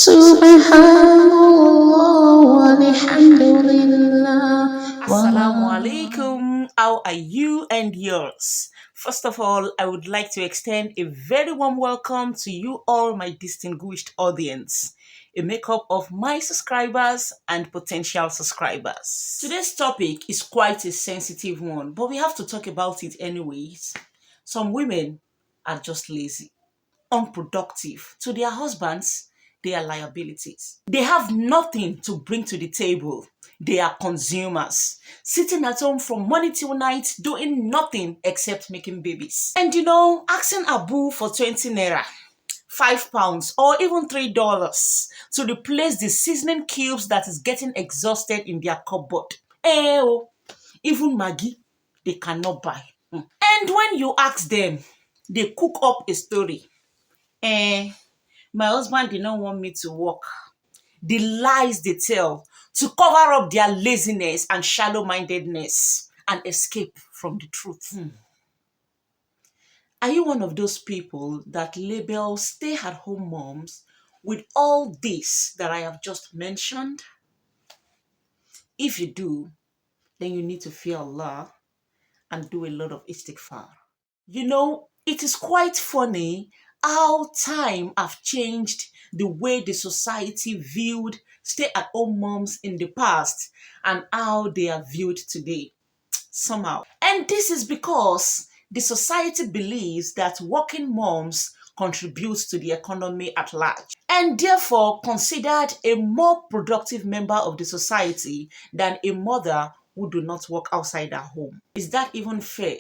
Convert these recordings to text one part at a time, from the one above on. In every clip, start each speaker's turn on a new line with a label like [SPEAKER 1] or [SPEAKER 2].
[SPEAKER 1] Subhanallah walhamdulillah
[SPEAKER 2] Assalamu
[SPEAKER 1] wallahu.
[SPEAKER 2] alaikum. How are you and yours? First of all, I would like to extend a very warm welcome to you all, my distinguished audience, a makeup of my subscribers and potential subscribers. Today's topic is quite a sensitive one, but we have to talk about it anyways. Some women are just lazy, unproductive. To their husbands, they are liabilities. They have nothing to bring to the table. They are consumers, sitting at home from morning till night, doing nothing except making babies. And asking Abu for 20 naira, £5, or even $3 to replace the seasoning cubes that is getting exhausted in their cupboard. Even Maggie, they cannot buy. And when you ask them, they cook up a story. Eh, my husband did not want me to work. The lies they tell to cover up their laziness and shallow-mindedness and escape from the truth. Are you one of those people that label stay-at-home moms with all this that I have just mentioned? If you do, then you need to fear Allah and do a lot of istighfar. It is quite funny how time have changed the way the society viewed stay-at-home moms in the past and how they are viewed today, somehow. And this is because the society believes that working moms contribute to the economy at large and therefore considered a more productive member of the society than a mother who do not work outside her home. Is that even fair?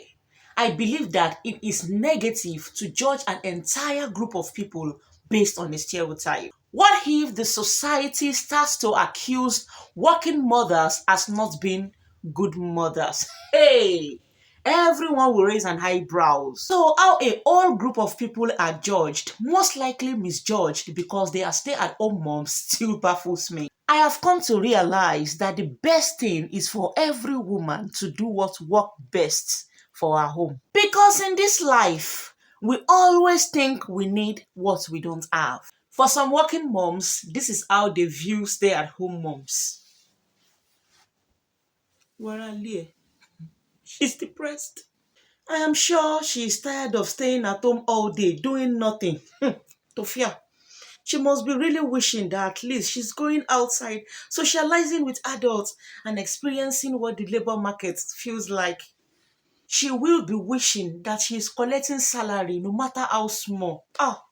[SPEAKER 2] I believe that it is negative to judge an entire group of people based on a stereotype. What if the society starts to accuse working mothers as not being good mothers? Hey, everyone will raise an eyebrow. So how a whole group of people are judged, most likely misjudged because they are stay-at-home moms, still baffles me. I have come to realize that the best thing is for every woman to do what works best for her home. Because in this life, we always think we need what we don't have. For some working moms, this is how they view stay-at-home moms. Waralie, she's depressed. I am sure she is tired of staying at home all day doing nothing. Tofia, she must be really wishing that at least she's going outside, socializing with adults and experiencing what the labor market feels like. She will be wishing that she is collecting salary no matter how small. Ah,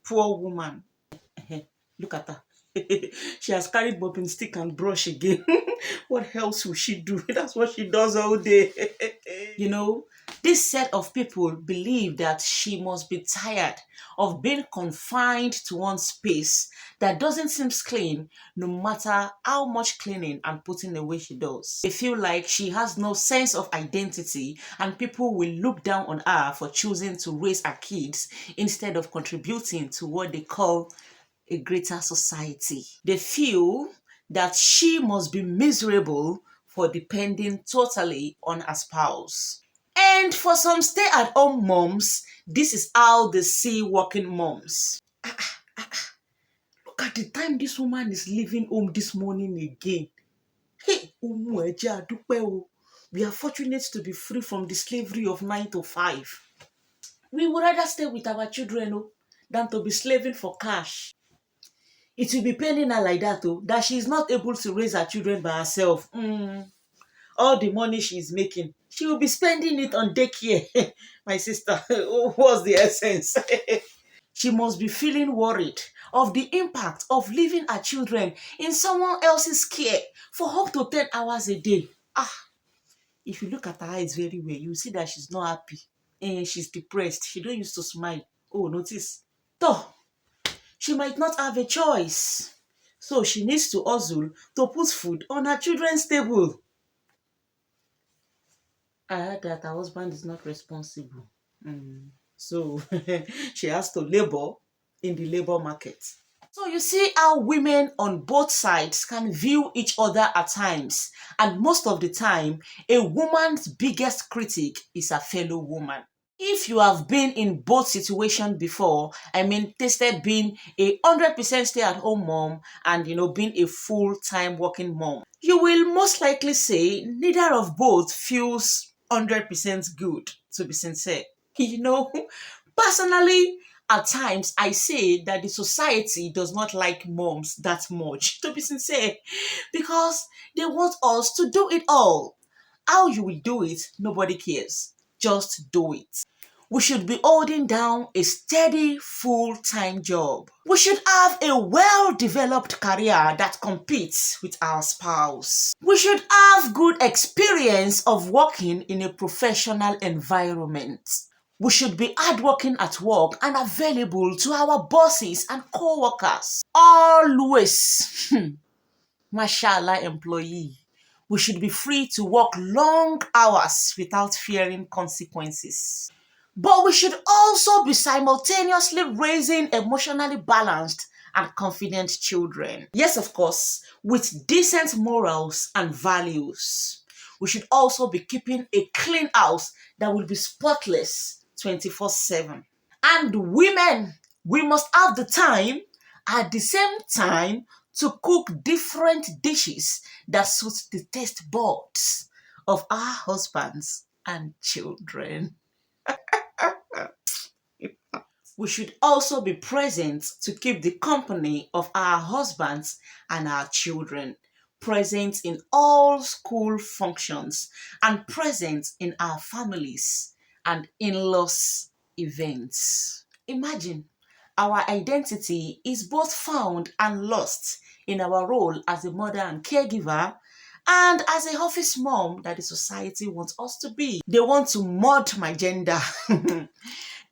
[SPEAKER 2] poor woman. Look at her. She has carried mopping stick and brush again. What else will she do? That's what she does all day. you know, this set of people believe that she must be tired of being confined to one space that doesn't seem clean no matter how much cleaning and putting away she does. They feel like she has no sense of identity and people will look down on her for choosing to raise her kids instead of contributing to what they call a greater society. They feel that she must be miserable for depending totally on her spouse. And for some stay-at-home moms, this is how they see working moms. Look at the time this woman is leaving home this morning again. Hey, we are fortunate to be free from the slavery of 9 to 5. We would rather stay with our children than to be slaving for cash. It will be paining her like that she is not able to raise her children by herself. All the money she is making, she will be spending it on daycare. My sister, what's the essence? She must be feeling worried of the impact of leaving her children in someone else's care for up to 10 hours a day. If you look at her eyes very well, you see that she's not happy. And she's depressed. She don't used to smile. Oh, notice. So, she might not have a choice. So she needs to hustle to put food on her children's table. I heard that her husband is not responsible. So she has to labor in the labor market. So you see how women on both sides can view each other at times. And most of the time, a woman's biggest critic is a fellow woman. If you have been in both situations before, I mean, tasted being a 100% stay-at-home mom and, being a full-time working mom, you will most likely say neither of both feels 100% good, to be sincere. You know, personally, at times I say that the society does not like moms that much, to be sincere, because they want us to do it all. How you will do it, nobody cares. Just do it. We should be holding down a steady full-time job. We should have a well-developed career that competes with our spouse. We should have good experience of working in a professional environment. We should be hardworking at work and available to our bosses and co-workers. Always. Mashallah employee. We should be free to work long hours without fearing consequences. But we should also be simultaneously raising emotionally balanced and confident children. Yes, of course, with decent morals and values. We should also be keeping a clean house that will be spotless 24/7. And women, we must have the time at the same time to cook different dishes that suit the taste buds of our husbands and children. We should also be present to keep the company of our husbands and our children, present in all school functions, and present in our families and in-laws events. Imagine our identity is both found and lost in our role as a mother and caregiver and as a office mom that the society wants us to be. They want to mod my gender.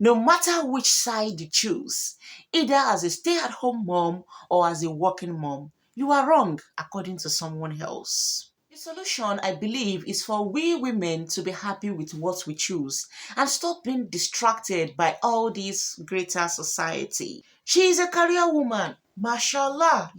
[SPEAKER 2] No matter which side you choose, either as a stay-at-home mom or as a working mom, you are wrong according to someone else. The solution, I believe, is for we women to be happy with what we choose and stop being distracted by all this greater society. She is a career woman, mashallah,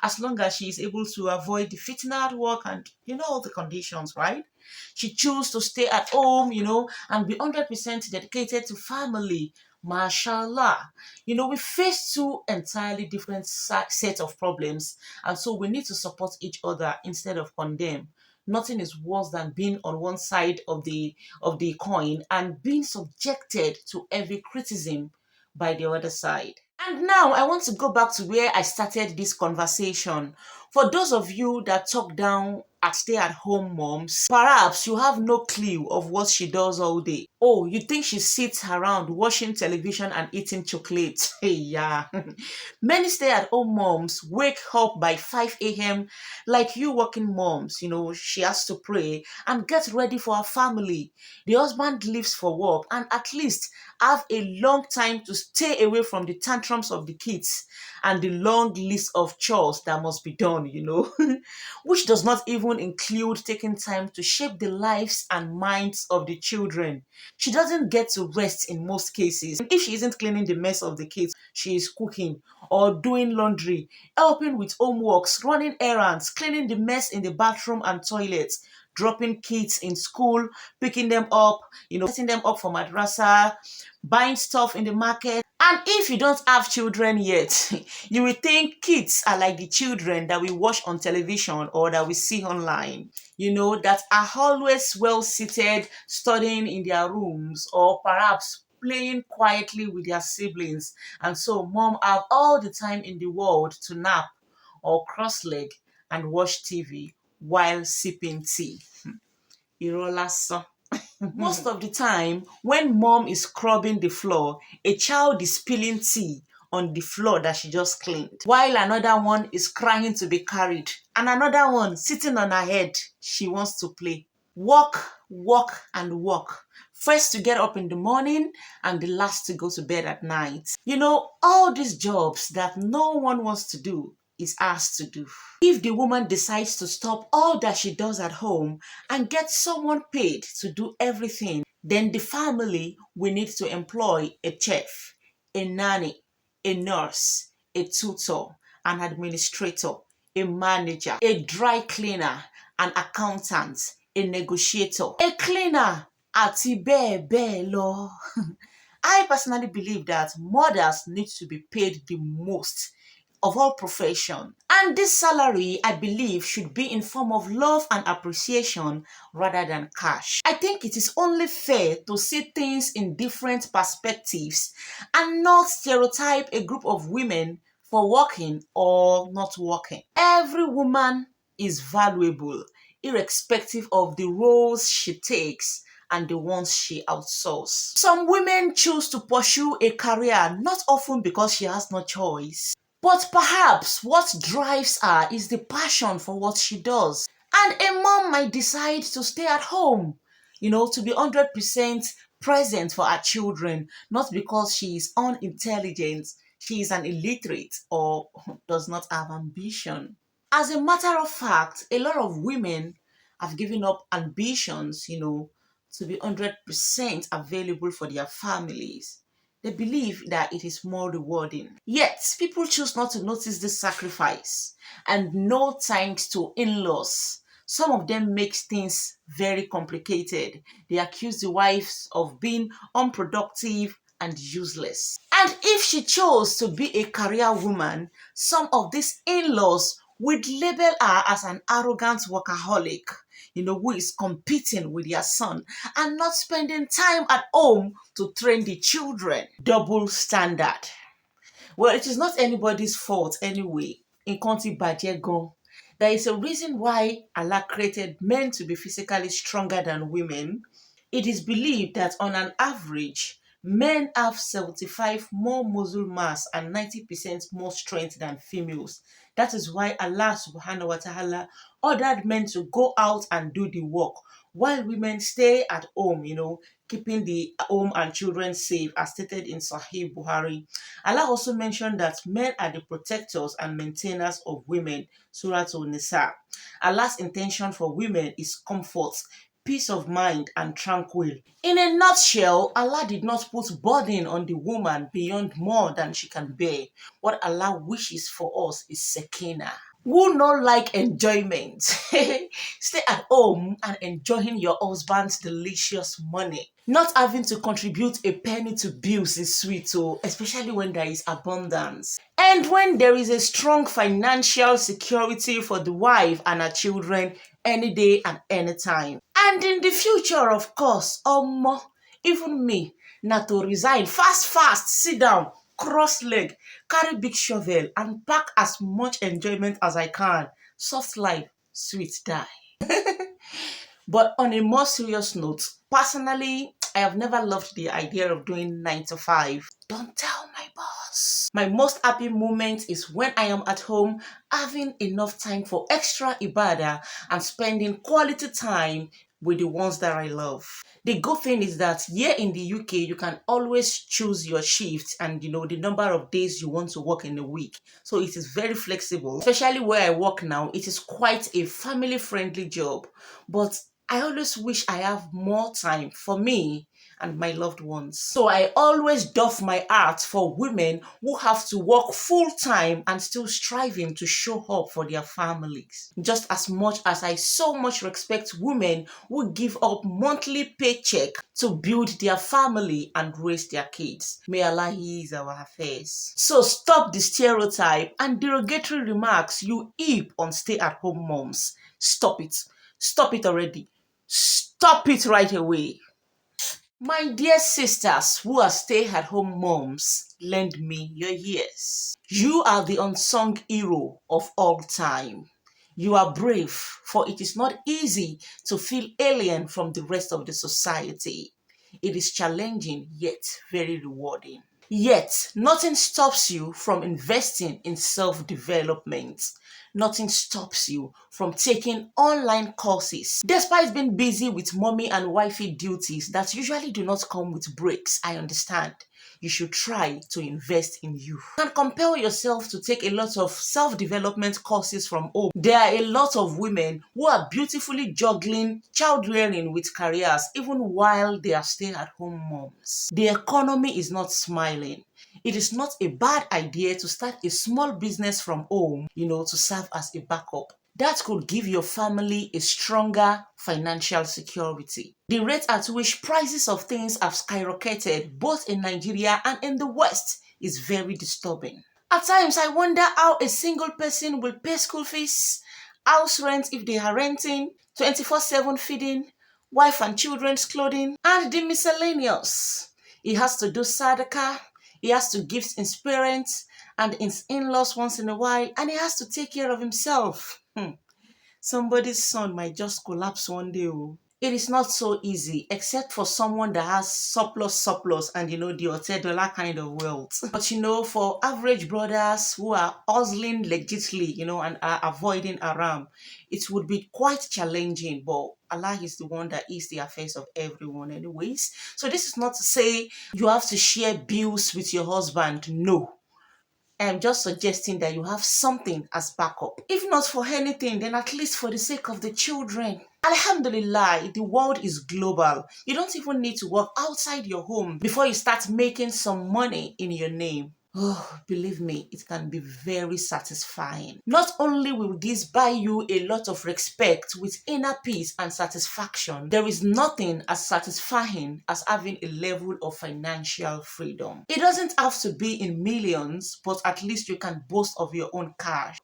[SPEAKER 2] as long as she is able to avoid the fitna at work and all the conditions, right? She chose to stay at home, and be 100% dedicated to family. Mashallah. We face two entirely different set of problems, and so we need to support each other instead of condemn. Nothing is worse than being on one side of the coin and being subjected to every criticism by the other side. And now I want to go back to where I started this conversation. For those of you that talk down at stay-at-home moms, perhaps you have no clue of what she does all day. Oh, you think she sits around watching television and eating chocolate? Hey, yeah. Many stay-at-home moms wake up by 5 a.m. like you working moms. She has to pray and get ready for her family. The husband leaves for work and at least have a long time to stay away from the tantrums of the kids and the long list of chores that must be done, which does not even include taking time to shape the lives and minds of the children. She doesn't get to rest in most cases. If she isn't cleaning the mess of the kids, she is cooking or doing laundry, helping with homeworks, running errands, cleaning the mess in the bathroom and toilets, dropping kids in school, picking them up, setting them up for madrasa, buying stuff in the market. And if you don't have children yet, you will think kids are like the children that we watch on television or that we see online, that are always well seated, studying in their rooms or perhaps playing quietly with their siblings. And so mom have all the time in the world to nap or cross leg and watch TV while sipping tea. Irọ́ lásán. Most of the time, when mom is scrubbing the floor, a child is spilling tea on the floor that she just cleaned, while another one is crying to be carried, and another one sitting on her head. She wants to play. Work, work, and work. First to get up in the morning and the last to go to bed at night. All these jobs that no one wants to do is asked to do. If the woman decides to stop all that she does at home and get someone paid to do everything, then the family will need to employ a chef, a nanny, a nurse, a tutor, an administrator, a manager, a dry cleaner, an accountant, a negotiator, a cleaner, àti bẹ́ẹ̀ bẹ́ẹ̀ lọ. I personally believe that mothers need to be paid the most of all profession. And this salary, I believe, should be in form of love and appreciation rather than cash. I think it is only fair to see things in different perspectives and not stereotype a group of women for working or not working. Every woman is valuable, irrespective of the roles she takes and the ones she outsources. Some women choose to pursue a career not often because she has no choice, but perhaps what drives her is the passion for what she does. And a mom might decide to stay at home, to be 100% present for her children, not because she is unintelligent, she is an illiterate, or does not have ambition. As a matter of fact, a lot of women have given up ambitions, to be 100% available for their families. They believe that it is more rewarding. Yet, people choose not to notice this sacrifice. And no thanks to in-laws. Some of them make things very complicated. They accuse the wives of being unproductive and useless. And if she chose to be a career woman, some of these in-laws would label her as an arrogant workaholic, who is competing with their son and not spending time at home to train the children. Double standard. Well, it is not anybody's fault anyway. In Conti Bajegon, there is a reason why Allah created men to be physically stronger than women. It is believed that on an average, men have 75 more muscle mass and 90% more strength than females. That is why Allah subhanahu wa ta'ala ordered men to go out and do the work, while women stay at home, keeping the home and children safe, as stated in Sahih Buhari. Allah also mentioned that men are the protectors and maintainers of women, Surah An-Nisa. Allah's intention for women is comfort, peace of mind, and tranquil. In a nutshell, Allah did not put burden on the woman beyond more than she can bear. What Allah wishes for us is sakina. Who not like enjoyment? Stay at home and enjoying your husband's delicious money. Not having to contribute a penny to bills is sweet, especially when there is abundance. And when there is a strong financial security for the wife and her children any day and any time. And in the future, of course, even me, not to resign fast, sit down, cross leg, carry big shovel, and pack as much enjoyment as I can. Soft life, sweet die. But on a more serious note, personally, I have never loved the idea of doing 9 to 5. Don't tell my boss. My most happy moment is when I am at home having enough time for extra ibadah and spending quality time with the ones that I love. The good thing is that here in the UK, you can always choose your shift and the number of days you want to work in a week. So it is very flexible. Especially where I work now, it is quite a family-friendly job. But I always wish I have more time for me and my loved ones. So I always doff my hat for women who have to work full-time and still striving to show up for their families. Just as much as I so much respect women who give up monthly paycheck to build their family and raise their kids. May Allah ease our affairs. So stop the stereotype and derogatory remarks you heap on stay-at-home moms. Stop it. Stop it already. Stop it right away. My dear sisters who are stay-at-home moms, lend me your ears. You are the unsung hero of all time. You are brave, for it is not easy to feel alien from the rest of the society. It is challenging yet very rewarding. Yet, nothing stops you from investing in self-development. Nothing stops you from taking online courses. Despite being busy with mommy and wifey duties that usually do not come with breaks, I understand. You should try to invest in you. You can compel yourself to take a lot of self-development courses from home. There are a lot of women who are beautifully juggling child-rearing with careers even while they are stay-at-home moms. The economy is not smiling. It is not a bad idea to start a small business from home, to serve as a backup. That could give your family a stronger financial security. The rate at which prices of things have skyrocketed both in Nigeria and in the West is very disturbing. At times, I wonder how a single person will pay school fees, house rent if they are renting, 24/7 feeding, wife and children's clothing, and the miscellaneous. He has to do sadaka, he has to give his parents and his in-laws once in a while, and he has to take care of himself. Somebody's son might just collapse one day. Oh. It is not so easy, except for someone that has surplus, and the $10 kind of wealth. But for average brothers who are hustling legitly, and are avoiding haram, it would be quite challenging. But Allah is the one that is the affairs of everyone, anyways. So this is not to say you have to share bills with your husband. No. I'm just suggesting that you have something as backup. If not for anything, then at least for the sake of the children. Alhamdulillah, the world is global. You don't even need to work outside your home before you start making some money in your name. Oh, believe me, it can be very satisfying. Not only will this buy you a lot of respect with inner peace and satisfaction, there is nothing as satisfying as having a level of financial freedom. It doesn't have to be in millions, but at least you can boast of your own cash.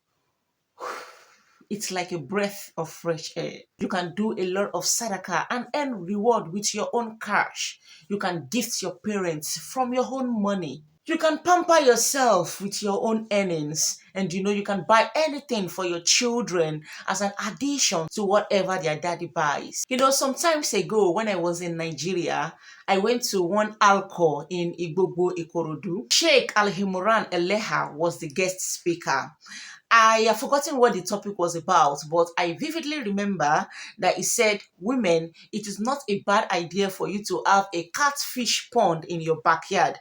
[SPEAKER 2] It's like a breath of fresh air. You can do a lot of sadaqah and earn reward with your own cash. You can gift your parents from your own money. You can pamper yourself with your own earnings, and you can buy anything for your children as an addition to whatever their daddy buys. Some time ago when I was in Nigeria, I went to one alcor in Igbobo, Ikorodu. Sheikh Al-Himran Eleha was the guest speaker. I have forgotten what the topic was about, but I vividly remember that he said, women, it is not a bad idea for you to have a catfish pond in your backyard,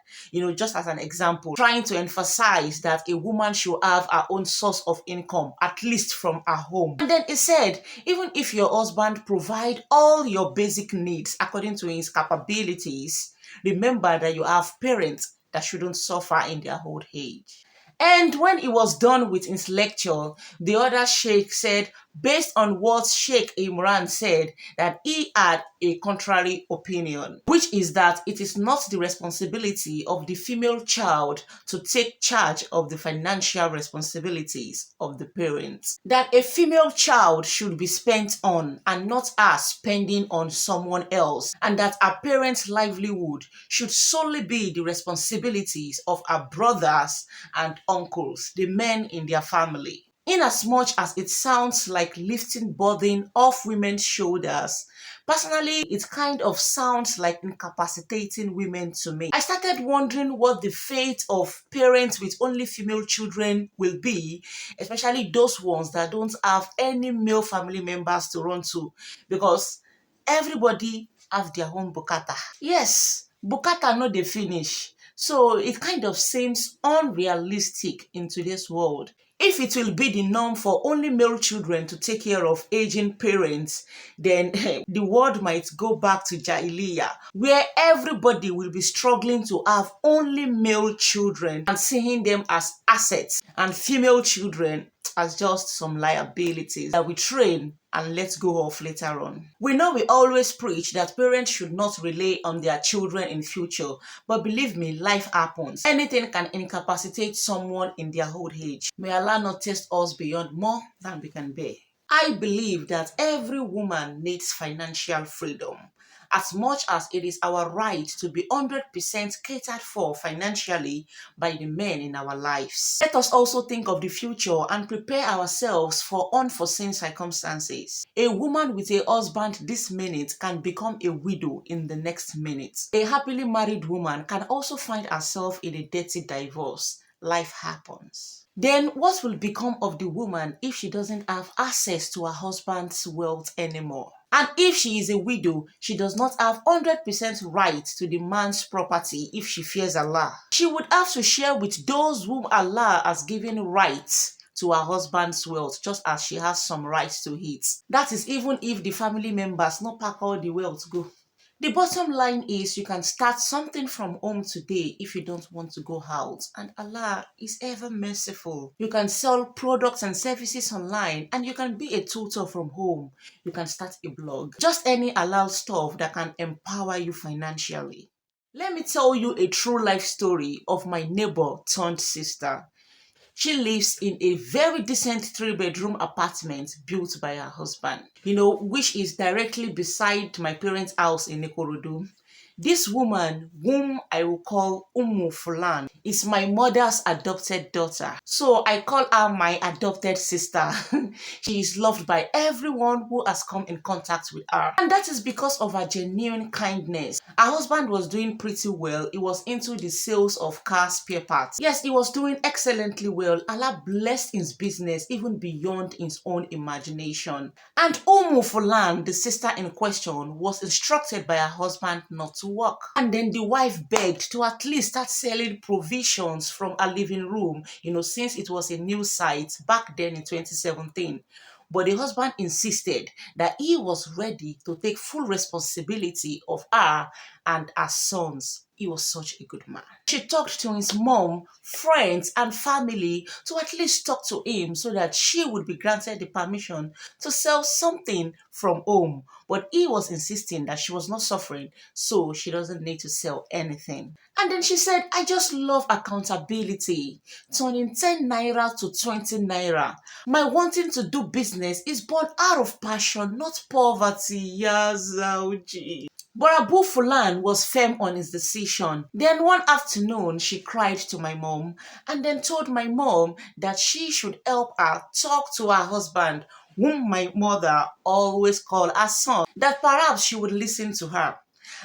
[SPEAKER 2] just as an example, trying to emphasize that a woman should have her own source of income, at least from her home. And then he said, even if your husband provide all your basic needs according to his capabilities, remember that you have parents that shouldn't suffer in their old age. And when he was done with his lecture, the other sheikh said, based on what Sheikh Imran said, that he had a contrary opinion, which is that it is not the responsibility of the female child to take charge of the financial responsibilities of the parents. That a female child should be spent on and not her spending on someone else, and that her parents' livelihood should solely be the responsibilities of her brothers and uncles, the men in their family. Inasmuch as it sounds like lifting burden off women's shoulders, personally, it kind of sounds like incapacitating women to me. I started wondering what the fate of parents with only female children will be, especially those ones that don't have any male family members to run to, because everybody have their own bukata. Yes, bukata no dey finish. So it kind of seems unrealistic in today's world. If it will be the norm for only male children to take care of aging parents, then the world might go back to Jahiliyyah, where everybody will be struggling to have only male children and seeing them as assets, and female children as just some liabilities that we train and let go of later on. We know we always preach that parents should not rely on their children in future, but believe me, life happens. Anything can incapacitate someone in their old age. May Allah not test us beyond more than we can bear. I believe that every woman needs financial freedom, as much as it is our right to be 100% catered for financially by the men in our lives. Let us also think of the future and prepare ourselves for unforeseen circumstances. A woman with a husband this minute can become a widow in the next minute. A happily married woman can also find herself in a dirty divorce. Life happens. Then what will become of the woman if she doesn't have access to her husband's wealth anymore? And if she is a widow, she does not have 100% right to the man's property if she fears Allah. She would have to share with those whom Allah has given rights to her husband's wealth, just as she has some rights to it. That is even if the family members not pack all the wealth go. The bottom line is you can start something from home today if you don't want to go out, and Allah is ever merciful. You can sell products and services online, and you can be a tutor from home. You can start a blog. Just any allowed stuff that can empower you financially. Let me tell you a true life story of my neighbor turned sister. She lives in a very decent three-bedroom apartment built by her husband, which is directly beside my parents' house in Ikorodu. This woman, whom I will call Umu Fulan, is my mother's adopted daughter. So I call her my adopted sister. She is loved by everyone who has come in contact with her. And that is because of her genuine kindness. Her husband was doing pretty well. He was into the sales of car spare parts. Yes, he was doing excellently well. Allah blessed his business even beyond his own imagination. And Umu Fulan, the sister in question, was instructed by her husband not to work. And then the wife begged to at least start selling provisions from a living room, since it was a new site back then in 2017. But the husband insisted that he was ready to take full responsibility of her and her sons. He was such a good man. She talked to his mom, friends, and family to at least talk to him so that she would be granted the permission to sell something from home. But he was insisting that she was not suffering, so she doesn't need to sell anything. And then she said, I just love accountability, turning 10 naira to 20 naira. My wanting to do business is born out of passion, not poverty. Ya Zawji. But Abu Fulan was firm on his decision. Then one afternoon, she cried to my mom and then told my mom that she should help her talk to her husband, whom my mother always called her son, that perhaps she would listen to her.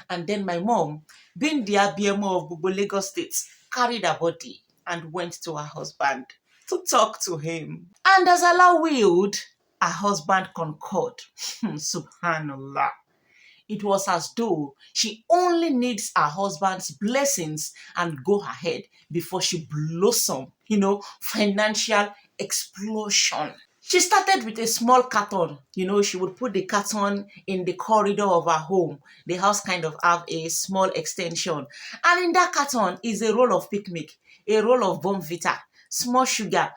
[SPEAKER 2] And then my mom, being the ABMO of Bubo Lagos State, carried her body and went to her husband to talk to him. And as Allah willed, her husband concurred. Subhanallah. It was as though she only needs her husband's blessings and go ahead before she blossom, financial explosion. She started with a small carton. She would put the carton in the corridor of her home. The house kind of have a small extension. And in that carton is a roll of picnic, a roll of Bonvita, small sugar,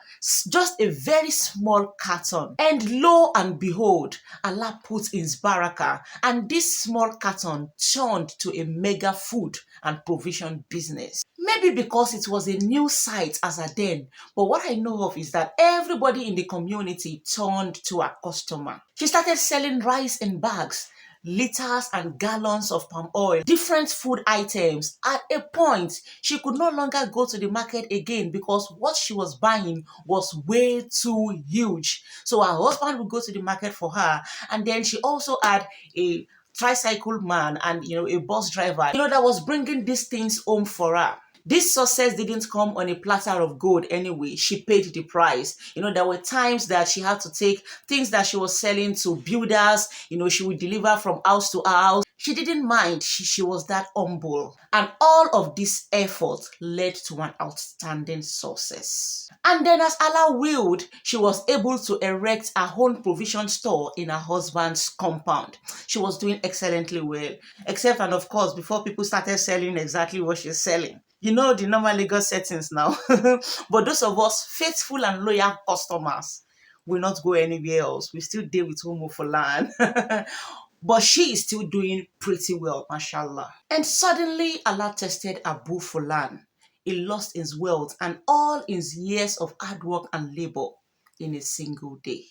[SPEAKER 2] just a very small carton. And lo and behold, Allah put his barakah, and this small carton turned to a mega food and provision business. Maybe because it was a new site as a then, but what I know of is that everybody in the community turned to a customer. She started selling rice in bags, liters and gallons of palm oil, different food items. At a point, she could no longer go to the market again because what she was buying was way too huge. So her husband would go to the market for her, and then she also had a tricycle man and a bus driver that was bringing these things home for her. This success didn't come on a platter of gold anyway. She paid the price. There were times that she had to take things that she was selling to builders. She would deliver from house to house. She didn't mind. She was that humble. And all of this effort led to an outstanding success. And then as Allah willed, she was able to erect her own provision store in her husband's compound. She was doing excellently well. Except, and of course, before people started selling exactly what she's selling. The normal legal settings now. But those of us faithful and loyal customers will not go anywhere else. We still deal with Umu Fulan. But she is still doing pretty well, mashallah. And suddenly Allah tested Abu Fulan. He lost his wealth and all his years of hard work and labor in a single day.